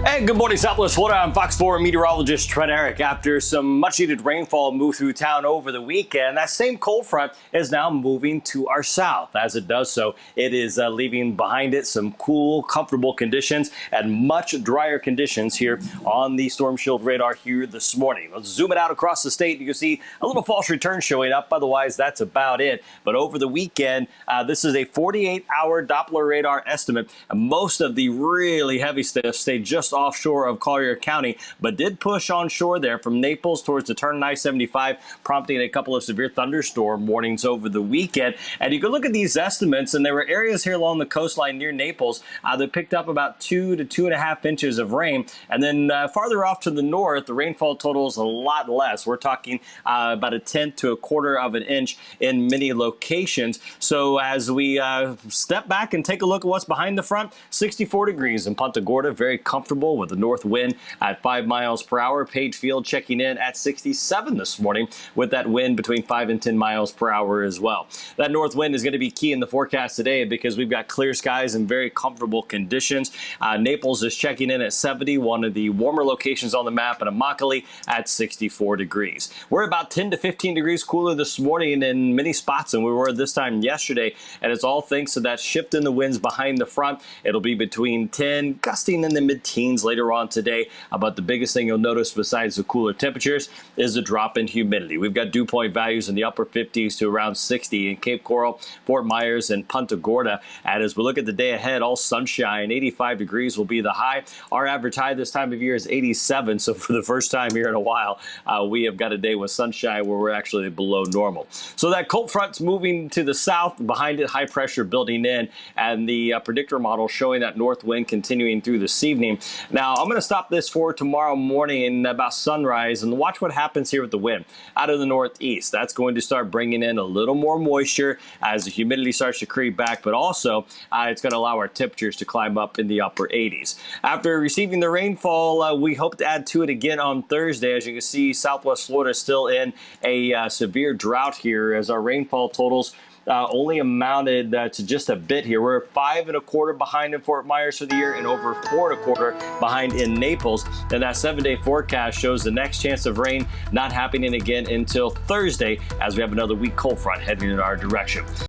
Hey, good morning, Southwest Florida. I'm Fox 4 meteorologist Trent Eric. After some much-needed rainfall moved through town over the weekend, that same cold front is now moving to our south. As it does so, it is leaving behind it some cool, comfortable conditions and much drier conditions here on the storm shield radar here this morning. Let's zoom it out across the state. You can see a little false return showing up. Otherwise, that's about it. But over the weekend, this is a 48-hour Doppler radar estimate. And most of the really heavy stuff stayed just offshore of Collier County, but did push onshore there from Naples towards the turn I-75, prompting a couple of severe thunderstorm warnings over the weekend. And you can look at these estimates, and there were areas here along the coastline near Naples that picked up about 2 to 2.5 inches of rain. And then farther off to the north, the rainfall total is a lot less. We're talking about a tenth to a quarter of an inch in many locations. So as we step back and take a look at what's behind the front, 64 degrees in Punta Gorda, very comfortable with the north wind at 5 miles per hour. Page Field checking in at 67 this morning with that wind between 5 and 10 miles per hour as well. That north wind is going to be key in the forecast today because we've got clear skies and very comfortable conditions. Naples is checking in at 70, one of the warmer locations on the map, and Immokalee at 64 degrees. We're about 10 to 15 degrees cooler this morning in many spots than we were this time yesterday, and it's all thanks to that shift in the winds behind the front. It'll be between 10, gusting in the mid-teens later on today. But the biggest thing you'll notice besides the cooler temperatures is the drop in humidity. We've got dew point values in the upper 50s to around 60 in Cape Coral, Fort Myers, and Punta Gorda. And as we look at the day ahead, all sunshine, 85 degrees will be the high. Our average high this time of year is 87. So for the first time here in a while, we have got a day with sunshine where we're actually below normal. So that cold front's moving to the south. Behind it, high pressure building in, and the predictor model showing that north wind continuing through this evening. Now, I'm going to stop this for tomorrow morning about sunrise and watch what happens here with the wind out of the northeast. That's going to start bringing in a little more moisture as the humidity starts to creep back, but also it's going to allow our temperatures to climb up in the upper 80s. After receiving the rainfall, we hope to add to it again on Thursday. As you can see, Southwest Florida is still in a severe drought here as our rainfall totals only amounted to just a bit here. We're 5.25 behind in Fort Myers for the year and over 4.25 behind in Naples. And that 7-day forecast shows the next chance of rain not happening again until Thursday as we have another weak cold front heading in our direction.